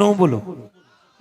सुनाऊं? बोलो,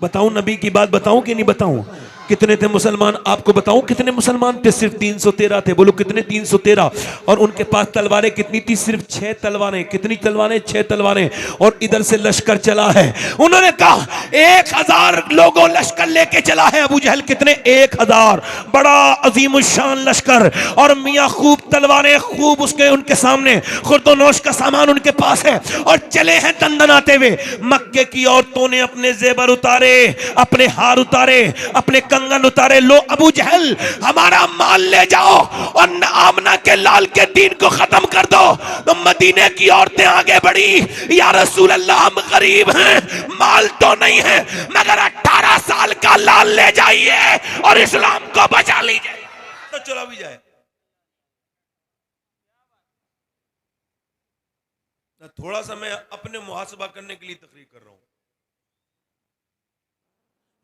बताऊं नबी की बात बताऊं कि नहीं बताऊं? कितने थे मुसलमान आपको बताऊं? कितने मुसलमान थे? सिर्फ 313 थे। बोलो कितने? 313। और उनके पास तलवारें कितनी थी? सिर्फ 6 तलवारें। कितनी तलवारें? 6 तलवारें। और इधर से लश्कर चला है। उन्होंने कहा 1000 लोगों लश्कर लेके चला है। अबू जहल कितने? 1000। बड़ा अजीम शान लश्कर। और मियाँ खूब तलवारें, खूब उसके उनके सामने खुर्दोनोश का सामान उनके पास है। और चले हैं दंदनाते हुए। मक्के की औरतों ने अपने जेबर उतारे, अपने हार उतारे, अपने कंगन उतारे। लो अबू जहल, हमारा माल ले जाओ और आमना के लाल के दीन को खत्म कर दो। तो मदीने की औरतें आगे बढ़ी, या रसूल अल्लाह, हम गरीब हैं, माल तो नहीं है, मगर 18 साल का लाल ले जाइए और इस्लाम को बचा लीजिए। तो चला भी जाए। थोड़ा सा मैं अपने मुहासबा करने के लिए तकरीर कर रहा हूं।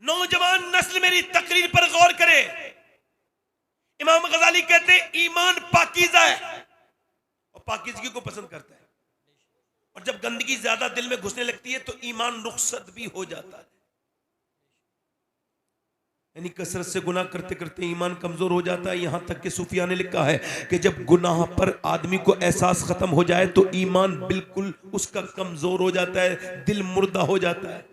नौजवान नस्ल मेरी तकरीर पर गौर करे। इमाम गजाली कहते हैं ईमान पाकीज़ा है और पाकीज़गी को पसंद करता है। और जब गंदगी ज्यादा दिल में घुसने लगती है तो ईमान रुखसत भी हो जाता है। यानी कसरत से गुनाह करते करते ईमान कमजोर हो जाता है। यहां तक कि सूफिया ने लिखा है कि जब गुनाह पर आदमी को एहसास खत्म हो जाए तो ईमान बिल्कुल उसका कमजोर हो जाता है, दिल मुर्दा हो जाता है।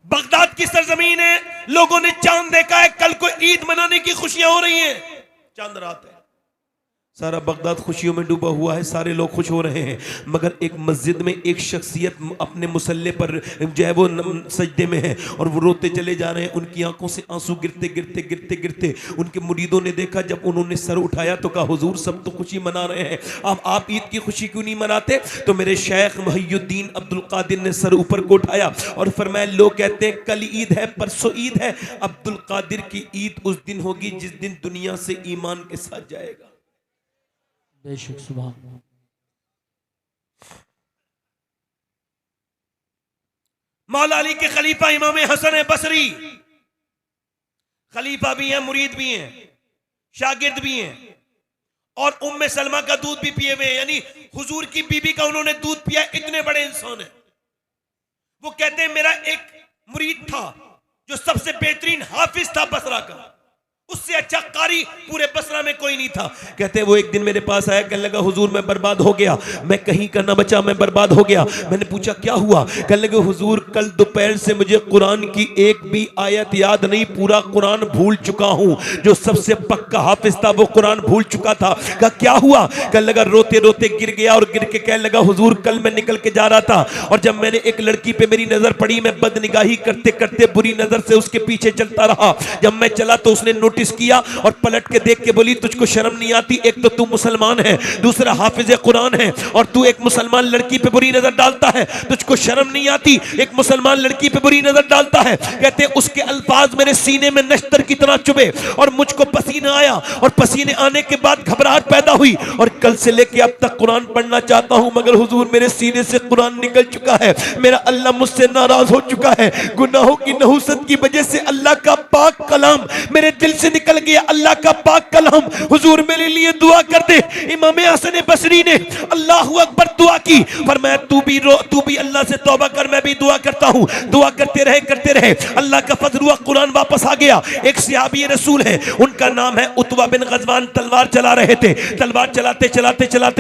बगदाद की सरजमीन है, लोगों ने चांद देखा है। कल को ईद मनाने की खुशियां हो रही हैं, चांद रात है, सारा बगदाद खुशियों में डूबा हुआ है, सारे लोग खुश हो रहे हैं। मगर एक मस्जिद में एक शख्सियत अपने मुसल्ले पर जो है वो सजदे में है और वो रोते चले जा रहे हैं। उनकी आंखों से आंसू गिरते गिरते गिरते गिरते उनके मुरीदों ने देखा। जब उन्होंने सर उठाया तो कहा हुजूर सब तो खुशी मना रहे हैं, अब आप ईद की खुशी क्यों नहीं मनाते? तो मेरे शेख मुहियुद्दीन अब्दुल कादिर ने सर ऊपर को उठाया और फरमाया लोग कहते हैं कल ईद है, परसों ईद है। अब्दुल कादिर की ईद उस दिन होगी जिस दिन दुनिया से ईमान के साथ जाएगा। बेशक सुभान। मौला अली के खलीफा इमाम हसन है बसरी, खलीफा भी हैं, मुरीद भी हैं, शागिर्द भी हैं और उम्मे सलमा का दूध भी पिए हुए, यानी हुजूर की बीबी का उन्होंने दूध पिया। इतने बड़े इंसान हैं। वो कहते हैं मेरा एक मुरीद था जो सबसे बेहतरीन हाफिज था बसरा का, उससे अच्छा कारी पूरे बसरा में कोई नहीं था। कहते हैं वो एक दिन मेरे पास आया, कहने लगा हुजूर मैं बर्बाद हो गया, मैं कहीं का ना बचा, मैं बर्बाद हो गया। मैंने पूछा क्या हुआ? कहने लगे हुजूर कल दोपहर से मुझे कुरान की एक भी आयत याद नहीं, पूरा कुरान भूल चुका हूं। जो सबसे पक्का हाफिज था वो कुरान भूल चुका था। कहा क्या हुआ? कहने लगा रोते रोते गिर गया और गिर के कहने लगा हुजूर कल मैं निकल के जा रहा था और जब मैंने एक लड़की पे मेरी नजर पड़ी, मैं बदनिगाही करते करते बुरी नजर से उसके पीछे चलता रहा। जब मैं चला तो उसने नोटिस किया और पलट के देख के बोली तुझको शर्म नहीं आती? एक तो तू मुसलमान है, दूसरा हाफिज कुरान है और तू एक मुसलमान लड़की पे बुरी नजर डालता है, तुझको शर्म नहीं आती? एक मुसलमान लड़की पे बुरी नजर डालता है। कहते उसके अल्फाज मेरे सीने में नश्तर की तरह चुभे और मुझको पसीना आया और पसीने आने के बाद घबराहट पैदा हुई और कल से लेके अब तक कुरान पढ़ना चाहता हूं मगर हुजूर मेरे सीने से कुरान निकल चुका है, मेरा अल्लाह मुझसे नाराज हो चुका है। गुनाहों की नहुसत की वजह से अल्लाह का पाक कलाम मेरे दिल से निकल गया। अल्लाह का पाक कलाम हुजूर मेरे लिए दुआ कर दे। इमाम हसन बसरी ने अल्लाहू अकबर दुआ की, फरमाया तू भी अल्लाह से तौबा कर, मैं भी दुआ करता हूं। दुआ करते रहे अल्लाह का फजल हुआ, कुरान वापस आ गया। एक सहाबी रसूल है, उनका नाम है उतबा बिन गजवान, तलवार चला रहे थे। तलवार चलाते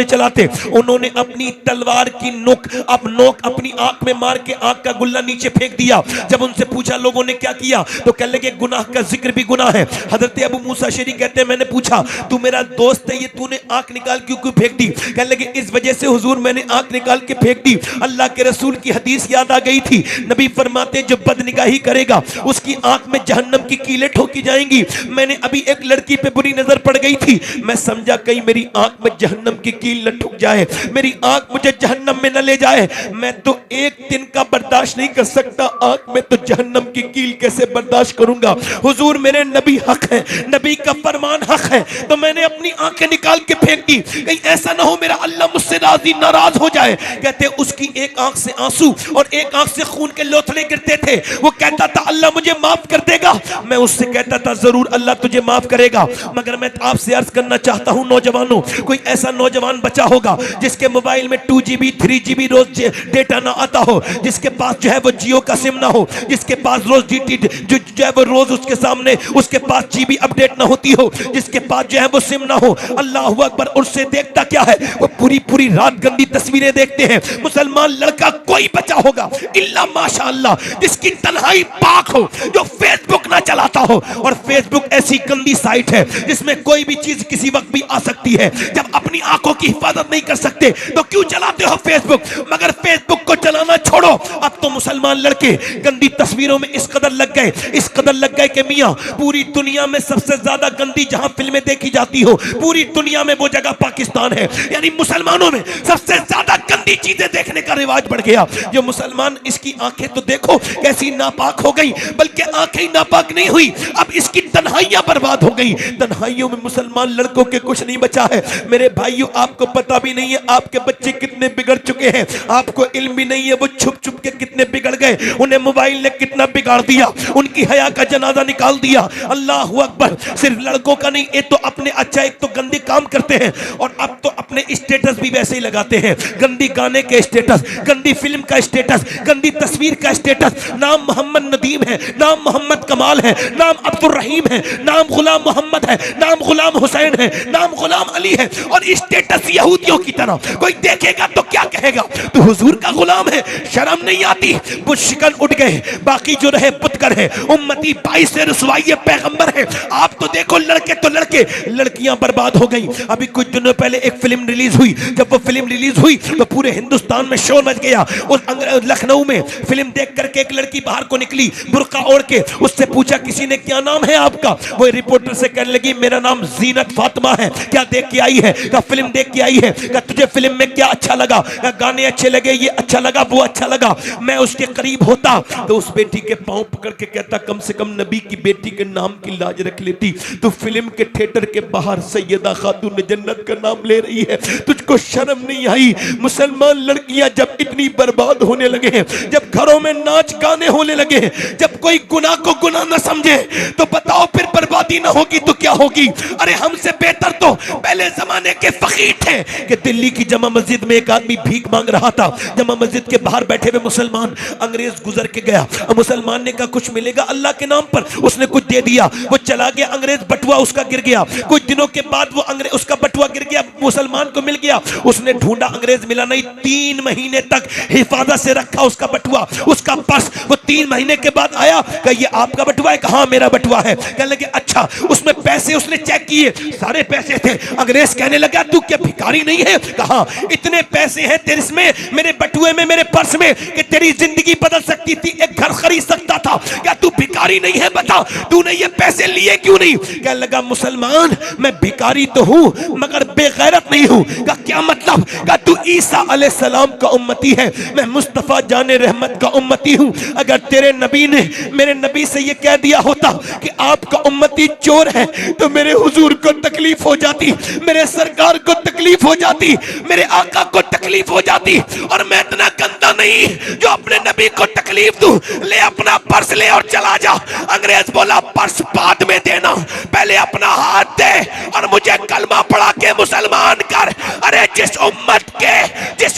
चलाते उन्होंने अपनी तलवार की नोक अपनी आंख में मार के आंख का गुल्ला नीचे फेंक दिया। जब उनसे पूछा लोगों ने क्या किया तो कहने लगे गुनाह का जिक्र भी गुनाह है। हजरत अबू मूसा शरी कहते हैं मैंने पूछा तू मेरा दोस्त है, ये तूने आंख निकाल क्यों फेंक दी? कहने लगे इस वजह से हुजूर मैंने आंख निकाल के फेंक दी, अल्लाह के रसूल की हदीस याद आ गई थी। नबी फरमाते जो बदनिगाही करेगा उसकी आंख में जहन्नम की कीलें ठोकी जाएंगी। मैंने अभी एक लड़की पे बुरी नजर पड़ गई थी, मैं समझा कहीं मेरी आंख में जहन्नम की कील न ठुक जाए, मेरी आंख मुझे जहन्नम में न ले जाए। मैं तो एक दिन का बर्दाश्त नहीं कर सकता, आंख में तो जहन्नम की कील कैसे बर्दाश्त करूंगा? हुजूर मेरे नबी हक है, नबी का फरमान हक है, तो मैंने अपनी आंखें निकाल के फेंक दी, कहीं ऐसा ना हो मेरा अल्लाह मुझसे राजी नाराज हो जाए। कहते उसकी एक आंख से आंसू और एक आंख से खून के लोथड़े गिरते थे। वो कहता था अल्लाह मुझे माफ कर देगा, मैं उससे कहता था जरूर अल्लाह तुझे माफ करेगा। मगर मैं आपसे अर्ज करना चाहता हूं नौजवानों, कोई ऐसा नौजवान बचा होगा जिसके मोबाइल में 2GB 3GB रोज डेटा ना आता हो, जिसके पास जो है वो जियो का सिम ना हो, जिसके पास रोज DT जो है वो रोज उसके सामने उसके पास GB अपडेट ना होती हो, जिसके पास जो है वो सिम ना हो। अल्लाह अकबर, उससे देखता क्या है, वो पूरी पूरी रात गंदी तस्वीरें देखते हैं। मुसलमान लड़का कोई बचा होगा इल्ला माशाअल्लाह जिसकी तन्हाई पाक हो, जो फेसबुक ना चलाता हो। और फेसबुक ऐसी गंदी साइट है जिसमें कोई भी चीज किसी वक्त भी आ सकती है। जब अपनी आंखों की हिफाजत नहीं कर सकते तो क्यों चलाते हो फेसबुक? मगर फेसबुक को चलाना छोड़ो। अब तो मुसलमान लड़के गंदी तस्वीरों में इस कदर लग गए, इस कदर लग गए कि मियां पूरी दुनिया में सबसे ज्यादा गंदी जहां फिल्में देखी जाती हो पूरी दुनिया में वो जगह पाकिस्तान है। यानी मुसलमानों में सबसे ज्यादा गंदी चीजें देखने का रिवाज बढ़ गया। जो मुसलमान, इसकी आंखें तो देखो कैसी नापाक हो गई, बल्कि आंखें नापाक नहीं हुई, अब इसकी तन्हाइयां बर्बाद हो गई। तन्हाइयों में मुसलमान लड़कों के कुछ नहीं बचा है। मेरे भाइयों, आपको पता भी नहीं है आपके बच्चे कितने बिगड़ चुके हैं, आपको इल्म भी नहीं है वो छुप छुप के कितने बिगड़ गए, उन्हें मोबाइल ने कितना बिगाड़ दिया, उनकी हया का जनाजा निकाल दिया। अल्लाह अकबर, सिर्फ लड़कों का नहीं, एक तो अपने अच्छा एक तो गंदे काम करते हैं और अब तो अपने स्टेटस भी वैसे ही लगाते हैं, गंदी गाने के स्टेटस, गंदी फिल्म का स्टेटस, गंदी तस्वीर का स्टेटस। नाम मोहम्मद नदीम है, नाम मोहम्मद कमाल है, नाम अब्दुल रहीम है, नाम गुलाम मोहम्मद है, नाम गुलाम हुसैन है, नाम गुलाम अली है। और स्टेटस यहूदियों की तरह, कोई देखेगा तो क्या कहेगा, तो हुजूर का गुलाम है, शर्म नहीं आती? बुत शिकन उठ गए, बाकी जो रहे बुतकर है, उम्मती 22 से रसवाई पैगंबर है। आप तो देखो लड़के तो लड़के, लड़कियां बर्बाद हो गई। अभी कुछ दिनों पहले एक फिल्म रिलीज हुई, जब वो फिल्म रिलीज हुई तो पूरे हिंदुस्तान में शोर मच गया। उस लखनऊ में फिल्म देख करके एक लड़की बाहर को निकली बुर्का ओढ़ के, उससे पूछा किसी ने क्या नाम है आपका? वो रिपोर्टर से कहने लगी मेरा नाम जीनत फातिमा है। क्या देख के आई है? क्या फिल्म देख के आई है? क्या तुझे फिल्म में क्या अच्छा लगा? क्या गाने अच्छे लगे, ये अच्छा लगा, वो अच्छा लगा? मैं उसके करीब होता तो उस बेटी के पांव पकड़ के कहता कम से कम नबी की बेटी के नाम की लाज रख लेती। तो फिल्म के थिएटर के बाहर सैयदा खातून जन्नत का नाम ले रही है, तुझको शर्म नहीं आई? मुसलमान लड़कियां जब इतनी बर्बाद होने लगे हैं, जब घरों में नाच गाने होने लगे हैं, जब कोई गुनाह को गुनाह न समझे, तो बताओ फिर बर्बादी ना होगी तो क्या होगी? अरे हमसे बेहतर तो पहले जमाने के फकीर थे कि दिल्ली की जमा मस्जिद में एक आदमी भीख मांग रहा था। जमा मस्जिद के बाहर बैठे हुए मुसलमान, अंग्रेज गुजर के गया, मुसलमान ने कहा कुछ मिलेगा अल्लाह के नाम पर, उसने कुछ दे दिया, वो चला गया, अंग्रेज बटुआ उसका गिर गया। कुछ दिनों के बाद वो अंग्रेज उसका बटुआ गिर गया, मुसलमान को मिल गया, उसने ढूंढा, अंग्रेज मिला नहीं। 3 महीने तक हिफाजत से रखा उसका बटुआ, उसका पर्स। वो 3 महीने के बाद आया, कहा ये आपका बटुआ है? कहा मेरा बटुआ है। कहने लगे अच्छा, उसमें पैसे उसने चेक किए, सारे पैसे थे। अंग्रेज कहने लगा तू क्या भिखारी नहीं है? कहा इतने पैसे हैं तेरे इसमें, मेरे बटुए में, मेरे पर्स में, कि तेरी जिंदगी बदल सकती थी, एक घर खरीद सकता था। क्या तू भिखारी नहीं है? बता तूने ये पैसे लिए क्यों नहीं? कहने लगा मुसलमान मैं भिखारी तो हूं मगर बेगैरत नहीं हूं। का क्या मतलब? का तू ईसा अलैहिस्सलाम का उम्मती है, मैं मुस्तफा जाने रहमत का उम्मती हूं। अगर तेरे नबी ने मेरे नबी से ये कह दिया होता कि आपका उम्मती चोर है तो मेरे हुजूर को तकलीफ हो जाती, मेरे सरकार को तकलीफ हो जाती, मेरे आका को तकलीफ हो जाती। और मैं इतना गंदा नहीं जो अपने नबी को तकलीफ दूं। ले अपना पर्स ले और चला जा। अंग्रेज बोला पर्स बाद में देना, पहले अपना हाथ दे और मुझे कलमा पढ़ा के मुसलमान कर। अरे जिस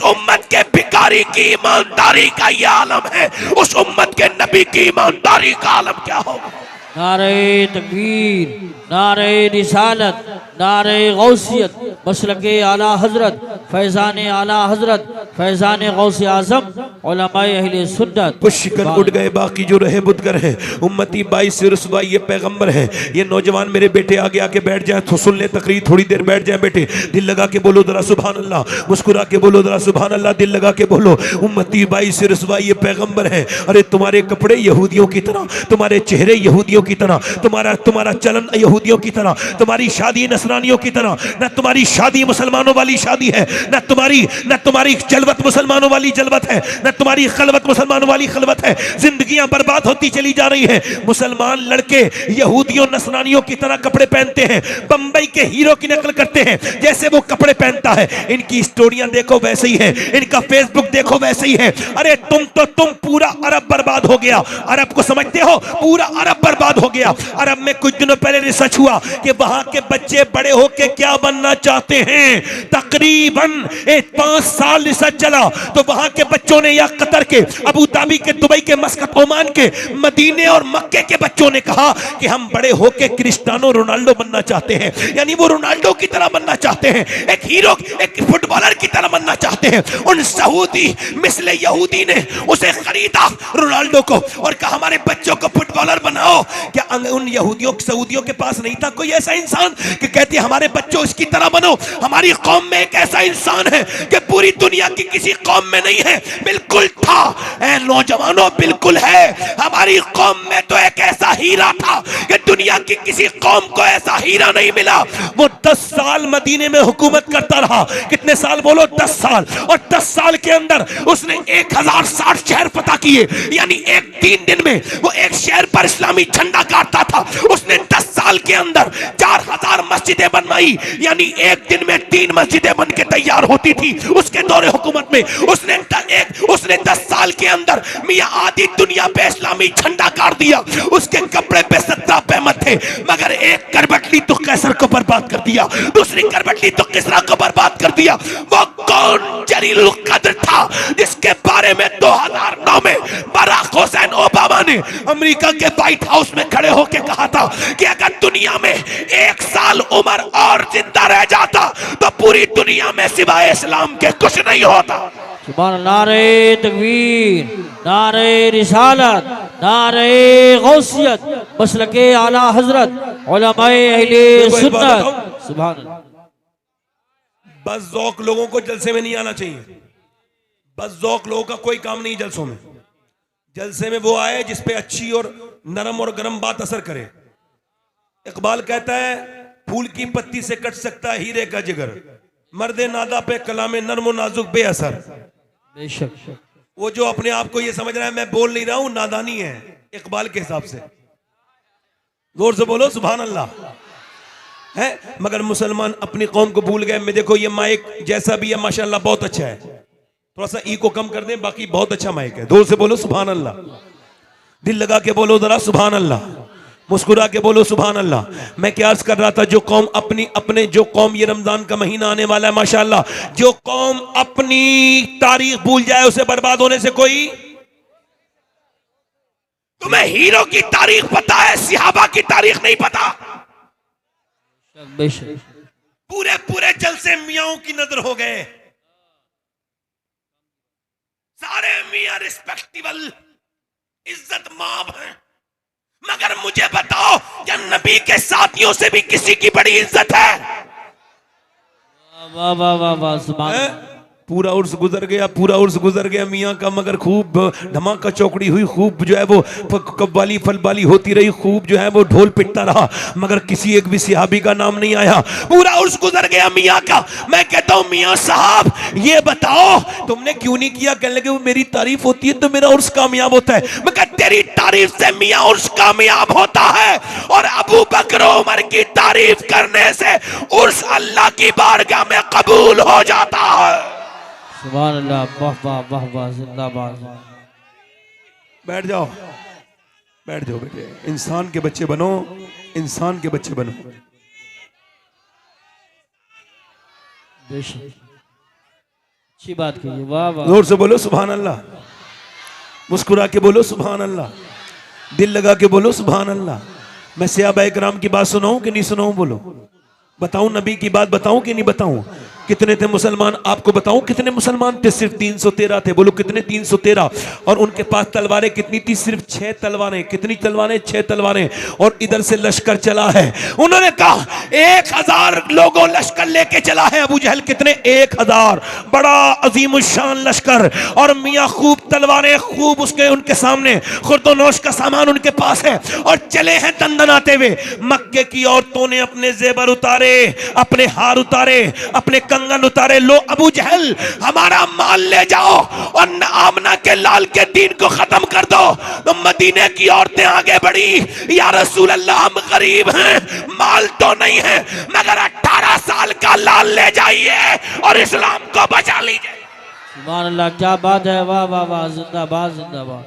उम्मत के भिखारी की ईमानदारी का ये आलम है, उस उम्मत के नबी की ईमानदारी का आलम क्या होगा? नारे तकबीर, नारे रिसालत, नारे गौसियत, मसलके आला हजरत, फैज़ान आला हजरत, फैज़ान गौस आज़म, उलमाए अहले सुन्नत। कुछ शिकन उठ गए, बाकी जो रहे बुतकर हैं। उम्मती 22 से रसवाई ये पैगंबर है। ये नौजवान मेरे बेटे आगे आके बैठ जाए तो सुन ले तकरीर, थोड़ी देर बैठ जाए बेटे, दिल लगा के बोलो जरा सुभान अल्लाह, मुस्कुरा के बोलो जरा सुभान अल्लाह, दिल लगा के बोलो। उम्मती 22 से रसवाई ये पैगंबर है। अरे तुम्हारे कपड़े यहूदियों की तरह, तुम्हारे चेहरे यहूदियों की तरह, तुम्हारा चलन यहूदियों की तरह, तुम्हारी शादी नसरानियों की तरह। ना तुम्हारी शादी मुसलमानों वाली शादी है, ना तुम्हारी जलवत मुसलमानों वाली जलवत है, ना न तुम्हारी खलवत मुसलमानों वाली खलवत है। जिंदगियां बर्बाद होती चली जा रही हैं। मुसलमान लड़के यहूदियों नसरानियों की तरह कपड़े पहनते हैं, बंबई के हीरो की नकल करते हैं जैसे वो कपड़े पहनता है। इनकी स्टोरियां देखो वैसे ही है, इनका फेसबुक देखो वैसे ही है। अरे तुम पूरा अरब बर्बाद हो गया। अरब को समझते हो? पूरा अरब बर्बाद हो गया। अरब में कुछ दिनों पहले रिसर्च हुआ कि वहां के बच्चे बड़े होके क्या बनना चाहते हैं। तकरीबन 5 साल रिसर्च चला तो वहां के बच्चों ने, या कतर के, अबू धाबी के, दुबई के, मस्कत, ओमान के, मदीने और मक्के के बच्चों ने कहा कि हम बड़े होके क्रिस्टियानो रोनाल्डो बनना चाहते हैं। यानी वो रोनाल्डो की तरह बनना चाहते हैं, एक हीरो, एक फुटबॉलर की तरह बनना चाहते हैं। उन सऊदी मिस्ले यहूदी ने उसे खरीदा रोनाल्डो को और कहा हमारे बच्चों को फुटबॉलर बनाओ। क्या उन यहूदियों सऊदियों के पास नहीं था कोई ऐसा इंसान कि कहते हमारे बच्चों इसकी तरह बनो? हमारी कौम में एक ऐसा इंसान है कि पूरी दुनिया की किसी कौम में नहीं है। बिल्कुल था ऐ नौजवानों, बिल्कुल है। हमारी कौम में तो एक ऐसा हीरा था कि दुनिया की किसी कौम को ऐसा हीरा नहीं मिला। वो 10 साल मदीने में हुकूमत करता रहा। कितने साल बोलो? 10 साल। और 10 साल के अंदर उसने 1060 शहर फतह किए। यानी एक 3 दिन में वो एक शहर पर इस्लामी झंडा गाड़ता था। उसने 10 साल के अंदर 4000 मस्जिदें बनवाई। यानी एक दिन में 3 मस्जिदें बन के तैयार होती थी उसके दौरे हुकूमत में। उसने 10 साल के अंदर मियां आधी दुनिया पे इस्लामी झंडा गाड़ दिया। उसके कपड़े पे 17 पैमत थे, मगर एक करबटली तो कैसर को बर्बाद कर दिया, दूसरी करबटली तो किसरा को बर्बाद कर दिया। वो कौन जलीलुल कद्र था जिसके बारे में 2009 में बराक हुसैन ओबामा ने अमेरिका के व्हाइट हाउस में खड़े होकर कहा था कि अगर दुनिया में 1 साल उम्र और जिंदा रह जाता तो पूरी दुनिया में सिवाय इस्लाम के कुछ नहीं होता। सुभान अल्लाह। नारे तकबीर, नारे रिसालत, नारे गौसियत, मसलके आला हजरत, उलमाए अहले सुन्नत। सुभान अल्लाह। बस ज़ौक़ लोगों को जलसे में नहीं आना चाहिए। बस ज़ौक़ लोगों का कोई काम नहीं जलसों में। जलसे में वो आए जिस पे अच्छी और नरम और गर्म बात असर करे। इकबाल कहता है फूल की पत्ती से कट सकता है हीरे का जिगर, मर्दे नादा पे कलामे नरम और नाजुक बेअसर। बेशक। वो जो अपने आप को ये समझ रहा है मैं बोल नहीं रहा हूं, नादानी है इकबाल के हिसाब से। जोर से बोलो सुभान अल्लाह। है मगर मुसलमान अपनी कौम को भूल गए। मैं देखो ये माइक जैसा भी है माशाल्लाह बहुत अच्छा है, थोड़ा सा ई को कम कर दें, बाकी बहुत अच्छा माइक है। जोर से बोलो सुभान अल्लाह। दिल लगा के बोलो जरा सुभान अल्लाह, मुस्कुरा के बोलो सुभान अल्लाह। मैं क्या अर्ज कर रहा था, जो कौम अपने जो कौम ये रमजान का महीना आने वाला है माशाल्लाह, जो कौम अपनी तारीख भूल जाए उसे बर्बाद होने से कोई। तुम्हें हीरो की तारीख पता है, सिहाबा की तारीख नहीं पता। पूरे पूरे जलसे मियाओं की नजर हो गए। सारे मियां रिस्पेक्टेबल इज्जत माब हैं, मगर मुझे बताओ क्या नबी के साथियों से भी किसी की बड़ी इज्जत है? वाह वाह वाह वाह सुभान। पूरा उर्स गुजर गया मियाँ का, मगर खूब धमाका चौकड़ी हुई, खूब जो है वो कब्बाली फलबाली होती रही, खूब जो है वो ढोल पिटता रहा, मगर किसी एक भी सिहाबी का नाम नहीं आया। पूरा उर्स गुजर गया मियाँ का। मैं कहता हूँ मियाँ साहब ये बताओ तुमने क्यों नहीं किया? कहने लगे वो मेरी तारीफ होती है तो मेरा उर्स कामयाब होता है। मैं कहता तेरी तारीफ से मियाँ उर्स कामयाब होता है, और अबू बकर उमर की तारीफ करने से उर्स अल्लाह की बारगाह में कबूल हो जाता है। सुभान अल्लाह। वाह वाह वाह वाह, जिंदाबाद। बैठ जाओ बेटे, इंसान के बच्चे बनो, इंसान के बच्चे बनो। बेशक अच्छी बात कही। वाह वाह। जोर से बोलो सुभान अल्लाह, मुस्कुरा के बोलो सुभान अल्लाह, दिल लगा के बोलो सुभान अल्लाह। मैं सहाबा इकराम की बात सुनाऊं कि नहीं सुनाऊं? बोलो। बताऊं नबी की बात बताऊं कि नहीं बताऊं? कितने थे मुसलमान? आपको बताऊं कितने मुसलमान थे? सिर्फ 313 थे। बोलो कितने? 313। और उनके पास तलवारें कितनी थी? सिर्फ 6 तलवारें। कितनी तलवारें? 6 तलवारें। और इधर से लश्कर चला है। उन्होंने कहा 1000 लोगों लश्कर लेके चला है। अबू जहल कितने? 1000। बड़ा अजीम शान लश्कर। और मियाँ खूब तलवारें, खूब उसके उनके सामने खुर्दोनोश का सामान उनके पास है, और चले हैं दंदनाते हुए। मक्के की औरतों ने अपने जेबर उतारे, अपने हार उतारे, अपने कंगन उतारे, लो अबू जहल हमारा माल ले जाओ और आमना के लाल के दीन को खत्म कर दो। तो मदीने की औरतें आगे बढ़ी, या रसूल अल्लाह हम गरीब हैं, माल तो नहीं है, मगर 18 साल का लाल ले जाइए और इस्लाम को बचा लीजिए। सुभान अल्लाह, क्या बात है, वाह वाह वाह, जिंदाबाद जिंदाबाद,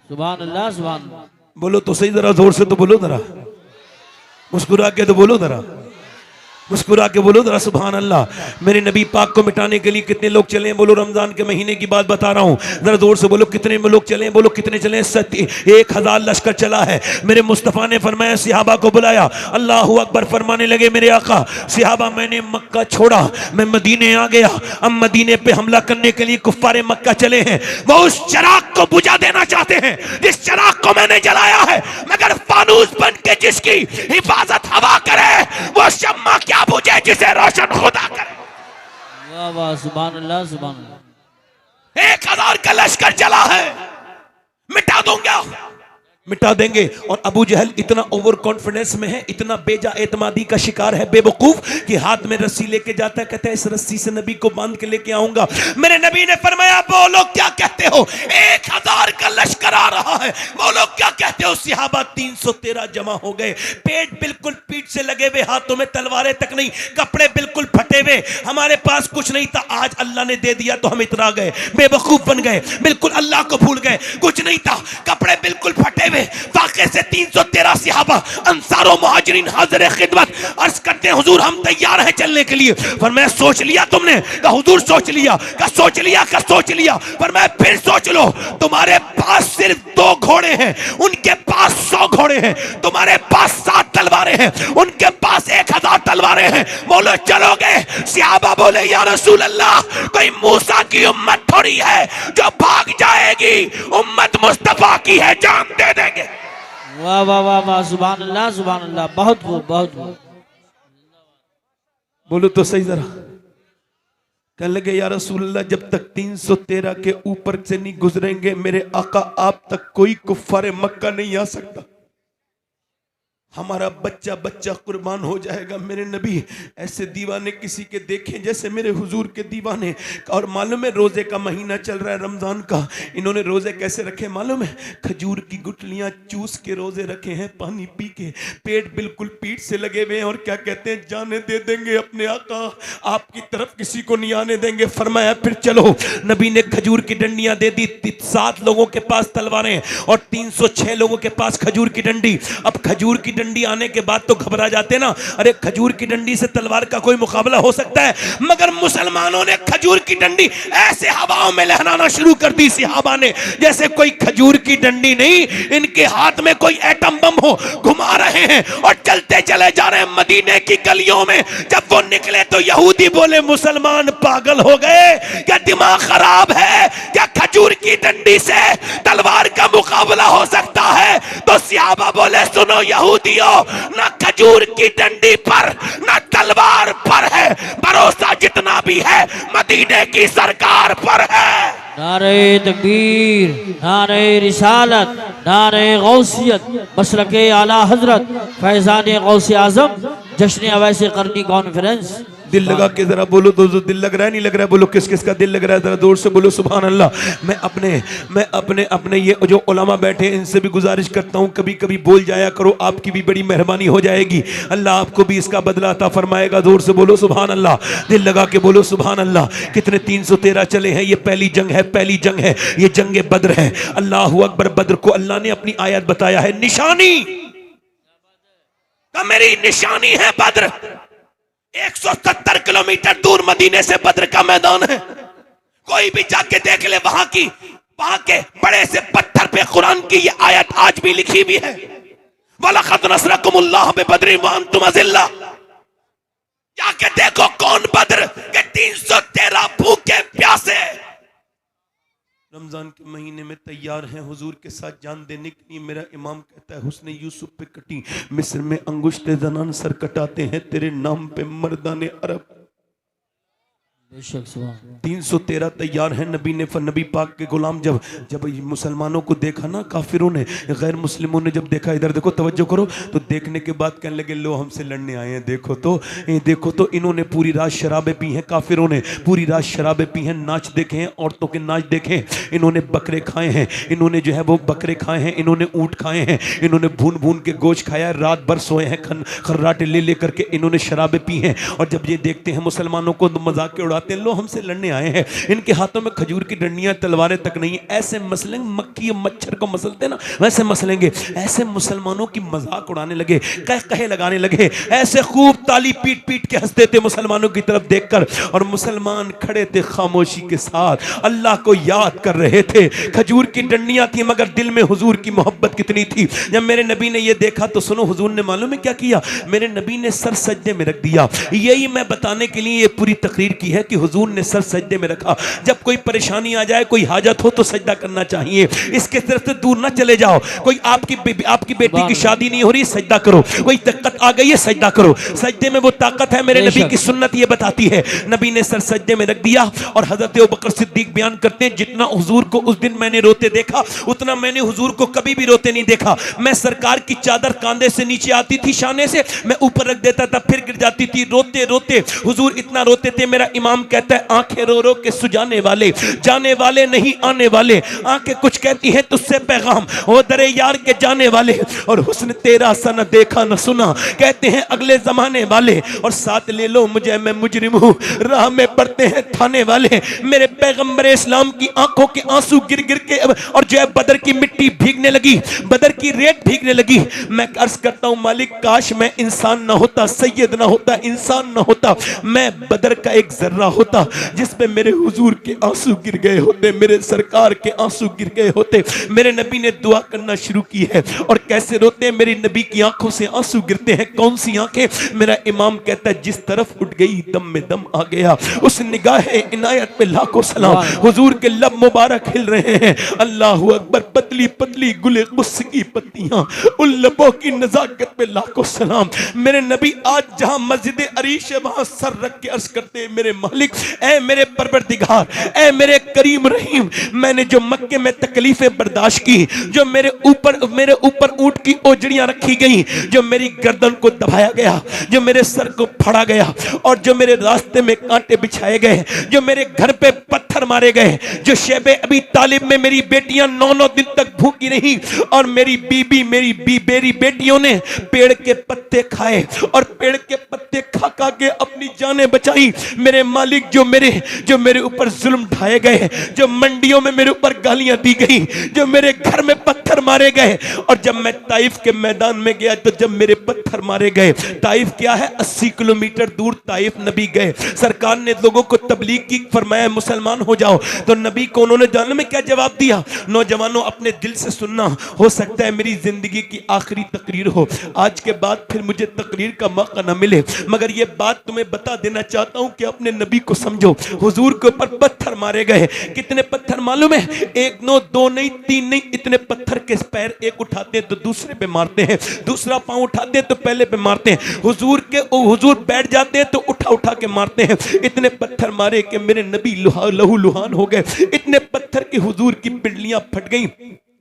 सुभान अल्लाह सुभान अल्लाह। बोलो तो सही, जरा जोर से तो बोलो, जरा मुस्कुरा के तो बोलो, जरा मुस्कुरा के बोलो जरा सुभान अल्लाह। मेरे नबी पाक को मिटाने के लिए कितने लोग चले हैं? बोलो, रमजान के महीने की बात बता रहा हूं, जरा जोर से बोलो कितने लोग चले हैं? बोलो कितने चले? 1000 लश्कर चला है। मेरे मुस्तफ़ा ने फरमाया, सिहाबा को बुलाया, अल्लाहु अकबर फरमाने लगे मेरे आका, सिहाबा मैंने मक्का छोड़ा, मैं मदीने आ गया, अब मदीने पे हमला करने के लिए कुफ्फारे मक्का चले हैं, वो उस चिराग को बुझा देना चाहते हैं जिस चिराग को मैंने जलाया है, मगर फानूस बन के जिसकी हिफाजत हवा करे वो शम्मा क्या बुझे जिसे रोशन खुदा करे। वाह वाह, सुभान अल्लाह सुभान अल्लाह। 1000 का लश्कर चला है, मिटा दूंगा, मिटा देंगे। और अबू जहल इतना ओवर कॉन्फिडेंस में है, इतना बेजा एतमादी का शिकार है, बेवकूफ, कि हाथ में रस्सी लेके जाता है, कहता है इस रस्सी से नबी को बांध के लेके आऊंगा। मेरे नबी ने फरमाया, बोलो क्या कहते हो? 1000 का लश्कर आ रहा है, बोलो क्या कहते हो? सिहाबा 313 जमा हो गए, पेट बिल्कुल पीठ से लगे हुए, हाथों में तलवारें तक नहीं, कपड़े बिल्कुल फटे हुए, हमारे पास कुछ नहीं था, आज अल्लाह ने दे दिया तो हम इतरा गए, बेवकूफ बन गए, बिल्कुल अल्लाह को भूल गए, कुछ नहीं था, कपड़े बिल्कुल फटे हुए। वाक़े से 313 सिहाबा अंसारो मुहाजिरीन हाज़िर खिदमत, अर्ज करते हैं हुजूर हम तैयार हैं चलने के लिए। पर मैं सोच लिया तुमने? कहा हुजूर सोच लिया। कहा सोच लिया? कहा सोच लिया। पर मैं फिर सोच लो, तुम्हारे पास सिर्फ 2 घोड़े हैं, उनके पास 100 घोड़े हैं, तुम्हारे पास 7 तलवारें हैं, उनके पास 1000 तलवारें हैं, बोलो चलोगे? सिहाबा बोले, या रसूल अल्लाह, कोई मूसा की उम्मत थोड़ी है जो भाग जाएगी, उम्मत मुस्तफा की है, जान दे देंगे। वाह वाह वाह वाह, सुभान अल्लाह सुभान अल्लाह, बहुत खूब बहुत खूब। बोलो तो सही जरा। कहने लगे, या रसूल अल्लाह, जब तक 313 के ऊपर से नहीं गुजरेंगे मेरे आका आप तक कोई कुफ्फारे मक्का नहीं आ सकता, हमारा बच्चा बच्चा कुर्बान हो जाएगा। मेरे नबी ऐसे दीवाने किसी के देखे जैसे मेरे हुजूर के दीवाने। और मालूम है रोजे का महीना चल रहा है रमजान का, इन्होंने रोजे कैसे रखे मालूम है? खजूर की गुठलियां चूस के रोजे रखे हैं, पानी पी के, पेट बिल्कुल पीठ से लगे हुए हैं, और क्या कहते हैं, जाने दे देंगे अपने आका, आपकी तरफ किसी को नहीं आने देंगे। फरमाया फिर चलो। नबी ने खजूर की डंडियां दे दी, 7 लोगों के पास तलवारें और 306 लोगों के पास खजूर की डंडी। अब खजूर की डंडी आने के बाद तो घबरा जाते ना, अरे खजूर की डंडी से तलवार का कोई मुकाबला हो सकता है? मगर मुसलमानों ने खजूर की डंडी ऐसे हवाओं में लहराना शुरू कर दी सिहाबा ने, जैसे कोई खजूर की डंडी नहीं, इनके हाथ में कोई एटम बम हो, घुमा रहे हैं और चलते चले जा रहे हैं मदीने की गलियों में। जब वो निकले तो यहूदी बोले, मुसलमान पागल हो गए क्या, दिमाग खराब है क्या, खजूर की डंडी से तलवार का मुकाबला हो सकता है? तो सिहाबा बोले, सुनो यहूदियों, ना खजूर की डंडी पर ना तलवार पर है, भरोसा जितना भी है मदीने की सरकार पर है। नारे तकबीर, नारे रिसालत, नारे गौसियत, मसलके आला हजरत फैजान गौसे आजम, जश्न अवैसे करनी कॉन्फ्रेंस। दिल लगा के जरा बोलो, तो दिल लग रहा है नहीं लग रहा है? बोलो किस किस का दिल लग रहा है, जरा जोर से बोलो सुभान अल्लाह। मैं अपने ये जो उलमा बैठे हैं इनसे भी गुजारिश करता हूँ, कभी कभी बोल जाया करो, आपकी भी बड़ी मेहरबानी हो जाएगी, अल्लाह आपको भी इसका बदला अता फरमाएगा। जोर से बोलो सुभान अल्लाह, दिल लगा के बोलो सुभान अल्लाह। कितने 313 चले हैं, ये पहली जंग है, पहली जंग है, ये जंग बद्र है। अल्लाहु अकबर। बद्र को अल्लाह ने अपनी आयत बताया है, निशानी का मेरी निशानी है बद्र। 170 किलोमीटर दूर मदीने से बद्र का मैदान है, कोई भी जाके देख ले, वहां के बड़े से पत्थर पे कुरान की ये आयत आज भी लिखी हुई है, वलक़द नसरकुमुल्लाह बिबद्रि व अंतुम अज़िल्ला। जाके देखो कौन बद्र के 313 भूखे प्यासे रमजान के महीने में तैयार हैं हुजूर के साथ जान देने के लिए। मेरा इमाम कहता है, हुस्ने यूसुफ पे कटी मिस्र में अंगुश्ते ज़नान सर कटाते हैं, तेरे नाम पे मर्दाने अरब। बेशक सुभान 313 तैयार हैं। नबी पाक के गुलाम जब जब मुसलमानों को देखा ना, काफिरों ने, गैर मुस्लिमों ने जब देखा, इधर देखो, तवज्जो करो, तो देखने के बाद कहने लगे लो हमसे लड़ने आए हैं, देखो तो इन्होंने पूरी रात शराबें पी हैं, काफिरों ने पूरी रात शराबें पी हैं, नाच देखे हैं, औरतों के नाच देखे हैं, इन्होंने बकरे खाए हैं, इन्होंने जो है वो बकरे खाए हैं, इन्होंने ऊँट खाए हैं, इन्होंने भून भून के गोश्त खाया, रात भर सोए हैं, खर्राटे ले लेकर के इन्होंने शराबें पी हैं। और जब ये देखते हैं मुसलमानों को तो मजाक के उड़ाते हैं, लो हमसे लड़ने आए हैं, इनके हाथों में खजूर की डंडियां तलवारें तक नहीं है, ऐसे मसलेंगे, मक्खी मच्छर को मसलते ना वैसे मसलेंगे। ऐसे मुसलमानों की मजाक उड़ाने लगे, कहे लगाने लगे, ऐसे खूब ताली पीट पीट के हंसते थे मुसलमानों की तरफ देखकर। और मुसलमान खड़े थे खामोशी के साथ, अल्लाह को याद कर रहे थे। खजूर की डंडियां थी मगर दिल में हुजूर की मोहब्बत कितनी थी। जब मेरे नबी ने यह देखा तो सुनो, हुजूर ने मालूम है क्या किया? मेरे नबी ने सर सजदे में रख दिया। यही मैं बताने के लिए ये पूरी तकरीर की है कि हुजूर ने सर सजदे में रखा। जब कोई परेशानी आ जाए, कोई हाजत हो तो सजदा करना चाहिए, इसके तरफ से दूर ना चले जाओ। कोई आपकी बेटी की शादी नहीं हो रही, सजदा करो। कोई दिक्कत आ गई है, सजदा करो। सजदे में वो ताकत है, मेरे नबी की सुन्नत ये बताती है। नबी ने सर सजदे में रख दिया। और हजरत अबू बकर सिद्दीक बयान करते हैं, जितना हुजूर को उस दिन मैंने रोते देखा, उतना मैंने हुजूर को कभी भी रोते नहीं देखा। मैं सरकार की चादर कांधे से नीचे आती थी, शाने से मैं ऊपर रख देता था, फिर गिर जाती थी। रोते रोते हुजूर इतना रोते थे, मेरा इमाम कहता है, आंखें रो रो के सुजाने वाले, जाने वाले नहीं आने वाले। आंखें कुछ कहती हैं तुझसे पैगाम, ओ दरे यार के जाने वाले। और हुस्न तेरा सा न देखा न सुना, कहते हैं अगले जमाने वाले। और साथ ले लो मुझे, मैं मुजरिम हूँ, राह में पड़ते हैं थाने वाले। मेरे पैगंबर इस्लाम की आंखों के आंसू गिर गिर के और जो है बदर की मिट्टी भीगने लगी, बदर की रेत भीगने लगी। मैं अर्ज करता हूँ, मालिक काश मैं इंसान ना होता, सैयद ना होता, इंसान ना होता, मैं बदर का एक जर्रा होता जिस पे मेरे हुजूर के आंसू गिर गए होते, मेरे सरकार के आंसू गिर गए होते। मेरे नबी ने दुआ करना शुरू की है। और कैसे रोते हैं, मेरी नबी की आंखों से आंसू गिरते हैं। कौन सी आंखें? मेरा इमाम कहता है, जिस तरफ उठ गई दम में दम आ गया। उस निगाह इनायत पे लाखों सलाम। हुजूर के लब मुबारक हिल रहे हैं, अल्लाह अकबर। पतली पतली गुले गुस्स की पत्तियां, उन लबों की नजाकत पे लाखों सलाम। मेरे नबी आज जहां मस्जिद अरीश है, वहां सर रख के अर्ज करते हैं, मेरे मालिक, ऐ मेरे परवरदिगार, ऐ मेरे करीम रहीम, मैंने जो मक्के में तकलीफें बर्दाश्त की, जो मेरे ऊपर ऊंट की ओजड़ियां रखी गई, जो मेरी गर्दन को दबाया गया, जो मेरे सर को फाड़ा गया, और जो मेरे रास्ते में कांटे बिछाए गए, जो मेरे घर पे पत्थर मारे गए, जो शेबे अभी तालिब में मेरी बेटियां 9-9 दिन तक भूखी रही, और मेरी बेटियों ने पेड़ के पत्ते खाए, और पेड़ के पत्ते खा के अपनी जानें बचाई। मेरे मालिक, जो मेरे ऊपर जुल्म ढाए गए, जो मंडियों में मेरे ऊपर गालियां दी गई, जो मेरे घर में पत्थर मारे गए। और जब मैं ताइफ के मैदान में गया, तो जब मेरे पत्थर मारे गए, ताइफ क्या है, 80 किलोमीटर दूर ताइफ नबी गए। सरकार ने लोगों को तबलीग की, फरमाया मुसलमान हो जाओ। तो नबी को उन्होंने जानने में क्या जवाब दिया? नौजवानों, अपने दिल से सुनना, हो सकता है मेरी जिंदगी की आखिरी तकरीर हो, आज के बाद फिर मुझे तकरीर का मौका न मिले, मगर ये बात तुम्हें बता देना चाहता हूं कि अपने नबी को समझो। हुजूर के ऊपर पत्थर मारे गए। कितने पत्थर मालूम है? 1 नहीं 2 नहीं 3 नहीं, इतने पत्थर के पैर एक उठाते हैं तो दूसरे पे मारते हैं, दूसरा पांव उठाते हैं तो पहले पे मारते हैं। हुजूर बैठ जाते हैं तो उठा के मारते हैं। इतने पत्थर मारे कि मेरे नबी लहू लुहान हो गए। इतने पत्थर की हुजूर की पिंडलियां फट गई,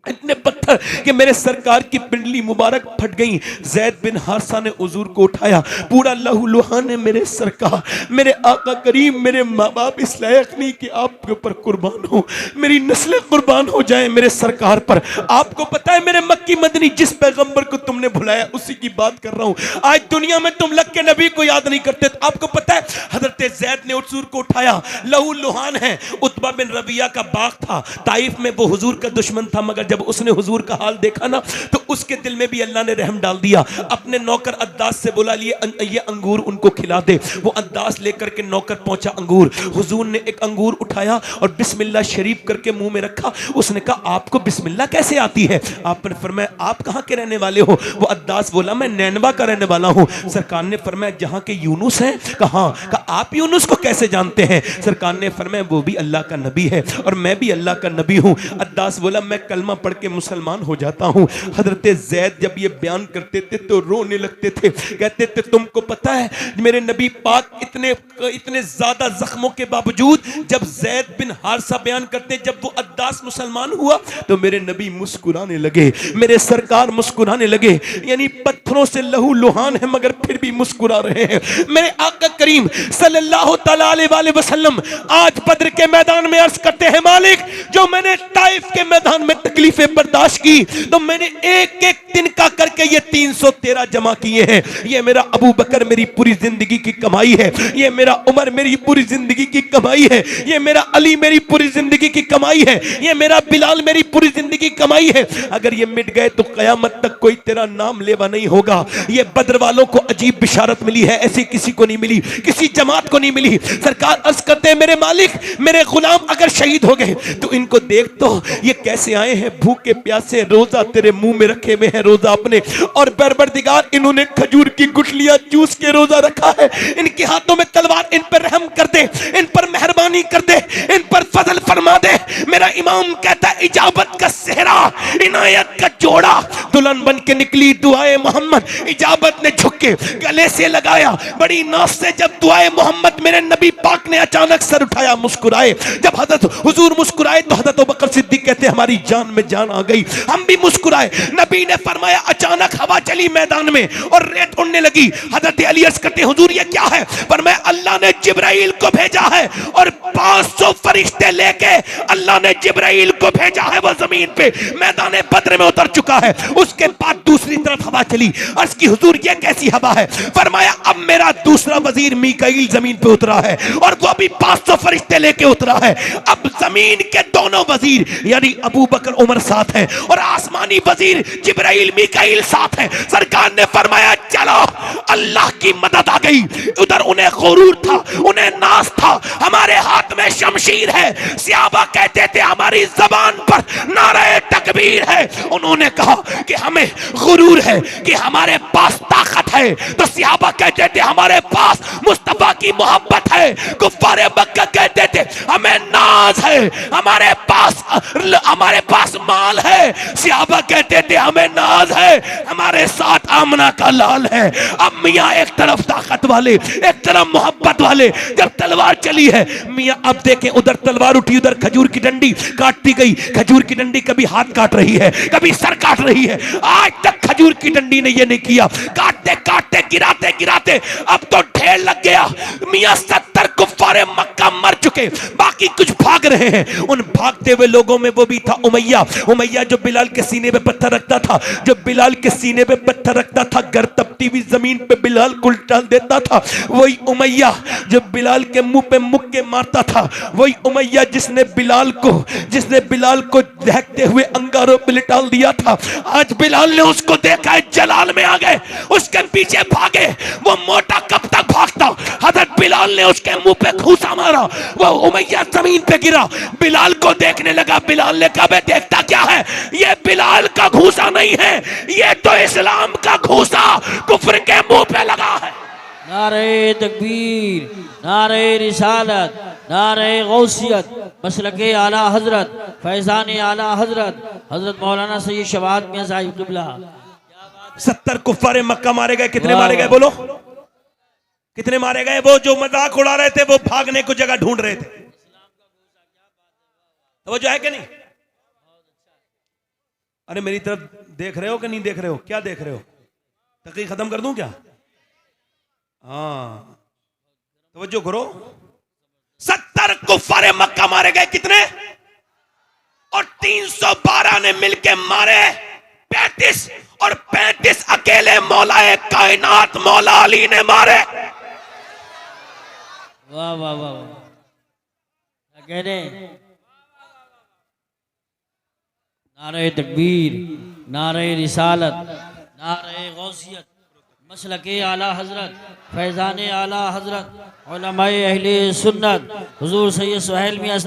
इतने पत्थर कि मेरे सरकार की पिंडली मुबारक फट गई। ज़ैद बिन हारिसा ने हुजूर को उठाया, पूरा लहू लुहान है मेरे सरकार, मेरे आका करीम, मेरे माँ बाप इस लायक नहीं कि आपके ऊपर कुर्बान हो, मेरी नस्लें कुर्बान हो जाए मेरे सरकार पर। आपको पता है मेरे मक्की मदनी, जिस पैगंबर को तुमने भुलाया उसी की बात कर रहा हूँ। आज दुनिया में तुम लग के नबी को याद नहीं करते। तो आपको पता है हजरत ज़ैद ने हुजूर को उठाया, लहू लुहान है। उतबा बिन रबिया का बाग था ताइफ में, वो हुजूर का दुश्मन था, मगर जब उसने हुजूर का हाल देखा ना, तो उसके दिल में भी अल्लाह ने रहम डाल दिया। अपने नौकर अद्दास से बोला, ये अंगूर उनको खिला दे। वो अद्दास लेकर के नौकर पहुंचा अंगूर। हुजूर ने एक अंगूर उठाया और बिस्मिल्लाह शरीफ करके मुंह में रखा। उसने कहा, आपको बिस्मिल्लाह कैसे आती है? आपने फरमाया, आप कहां के रहने वाले हो? वो अद्दास बोला, मैं नैनवा का रहने वाला हूं। सरकार ने फरमाया, जहां के यूनुस हैं? कहा आप यूनुस को कैसे जानते हैं? सरकार ने फरमाया वो भी अल्लाह का नबी है और मैं भी अल्लाह का नबी हूँ। अद्दास बोला मैं कलमा पढ़ के मुसलमान हो जाता हूँ। हजरत ज़ैद जब ये बयान करते थे तो रोने लगते थे, कहते थे तुमको पता है मेरे नबी पाक इतने ज्यादा जख्मों के बावजूद जब ज़ैद बिन हारिसा बयान करते, जब वो अद्दास मुसलमान हुआ तो मेरे नबी मुस्कुराने लगे, मेरे सरकार मुस्कुराने लगे। यानी पत्थरों से लहू लुहान है मगर फिर भी मुस्कुरा रहे हैं। मेरे आका करीम सल्लल्लाहु तआला अलैहि वसल्लम आज बद्र के मैदान में अर्ज करते हैं, मालिक जो मैंने ताइफ के मैदान में तकलीफें बर्दाश्त की तो मैंने एक एक दिन का करके ये 313 जमा किए हैं। ये मेरा अबू बकर मेरी पूरी जिंदगी की कमाई है, ये मेरा उमर मेरी पूरी जिंदगी की कमाई है, ये मेरा अली मेरी पूरी जिंदगी की कमाई है, ये मेरा बिलाल मेरी पूरी जिंदगी की कमाई है। अगर ये मिट गए तो कयामत तक कोई तेरा नाम लेवा नहीं होगा। ये बद्र वालों को अजीब बिशारत मिली है, ऐसी किसी को नहीं मिली, किसी जमात को नहीं मिली। सरकार अर्ज करते हैं मेरे मालिक मेरे गुलाम अगर शहीद हो गए तो इनको देख तो ये कैसे आए हैं भूखे प्यासे, रोजा तेरे मुंह में रखे हुए हैं रोजा अपने, और परवरदिगार इन्होंने खजूर की गुठलियां चूस के रोजा रखा है। इनके हाथों में तलवार, इन पर रहम कर दे, इन पर मेहरबानी कर दे, इन पर फजल फरमा दे। मेरा इमाम कहता है इजाबत का सेहरा, इनायत का जोड़ा, दुल्हन बन के निकली दुआए मोहम्मद। इजाबत ने झुक के गले से लगाया बड़ी नाज से, जब दुआए मोहम्मद मेरे नबी पाक ने अचानक सर उठाया, मुस्कुराए। जब हजरत हुजूर मुस्कुराए तो हजरत अबू बकर सिद्दीक कहते हमारी जान में जान आ गई, हम भी मुस्कुराए। नबी ने फरमाया अचानक हवा चली मैदान में और रेत उड़ने लगी। हजरत अली अर्ज करते हुजूर ये क्या है? फरमाया अल्लाह ने जिब्राइल को भेजा है और 500 फरिश्ते लेके अल्लाह ने जिब्राइल को भेजा है, वो जमीन पे मैदान बद्र में उतर चुका है। उसके बाद दूसरी तरफ हवा चली। अर्ज की हुजूर ये कैसी हवा है? फरमाया अब मेरा दूसरा वजीर मीकाईल जमीन पे उतरा है और वो भी 500 फरिश्ते लेके उतरा है। अब जमीन के दोनों वजीर यानी अबू बकर उमर साथ हैं और आसमानी वजीर जिब्राइल मीकाईल साथ हैं। सरकार ने फरमाया चलो अल्लाह की मदद आ गई। उधर उन्हें गुरूर था, उन्हें नाज था, हमारे हाथ में शमशीर है। सहाबा कहते थे हमारी जबान पर नारे तकबीर है। उन्होंने कहा कि हमें गुरूर है कि हमारे पास ताकत है, तो सहाबा कहते थे हमारे पास मुस्तफा की मोहब्बत है। कुफ्फारे मक्का कहते थे हमें नाज है, हमारे पास माल है। सहाबा कहते थे हमें नाज है, हमारे साथ आमना का लाल है। अब मियाँ एक तरफ ताकत वाले, एक तरफ मोहब्बत वाले। जब तलवार चली है मियाँ अब देखें, उधर तलवार उठी, उधर खजूर की डंडी काटती गई। खजूर की डंडी कभी हाथ काट रही है, कभी सर काट रही है। आज तक खजूर की डंडी ने यह नहीं किया, काटते काटते गिराते गिराते अब तो ढेर लग गया। मियाँ 70 कुफ्फारे मक्का मर चुके, बाकी कुछ भाग रहे हैं। उन भागते हुए लोगों में वो भी था उमैया जो बिलाल के सीने पे पत्थर रखता था, जो बिलाल के सीने पे पत्थर रखता था, गर तपती हुई जमीन पे बिलाल को डाल देता था। वही उमैया जो बिलाल के मुंह पे मुक्के मारता था, वही उमैया जिसने बिलाल को दहकते हुए अंगारों पे लिटाल दिया था। आज बिलाल ने उसको देखा है, जलाल में आ गए, उसके पीछे भागे। वो मोटा कब तक भागता? हजरत बिलाल ने उसके मुंह पे घूसा मारा, वो उमैया जमीन पे गिरा। बिलाल को देखने लगा, बिलाल ने कहा मैं देखता क्या है? ये बिलाल का घूसा नहीं है, ये तो इस्लाम का घूसा कुफ्र के मुंह पे लगा है। नारे तकबीर, नारे रिसालत, नारे गौसियत, मसलके आला हजरत, फैजान आला हजरत, हजरत मौलाना सैयद शवाद मियां साहिब क़िबला। 70 कुफ्फारे मक्का मारे गए। कितने मारे गए बोलो? कितने मारे गए? वो जो मजाक उड़ा रहे थे वो भागने को जगह ढूंढ रहे थे। तो वो जो है कि नहीं? अरे मेरी तरफ देख रहे हो कि नहीं देख रहे हो? क्या देख रहे हो? तकलीफ खत्म कर दूं क्या? हाँ तवज्जो करो। 70 कुफ्फारे मक्का मारे गए। कितने? और 312 ने मिलके मारे 35, और 35 अकेले मौलाए कायनात मौला अली ने मारे। वाह वाह वाह, क्या कह रहे? नारे तकबीर, नारे रिसालत, नारे गौसियत, मसलके आला हजरत, फैजान आला हजरत, उलमाए अहले सुन्नत, हुजूर सैयद सुहैल मियां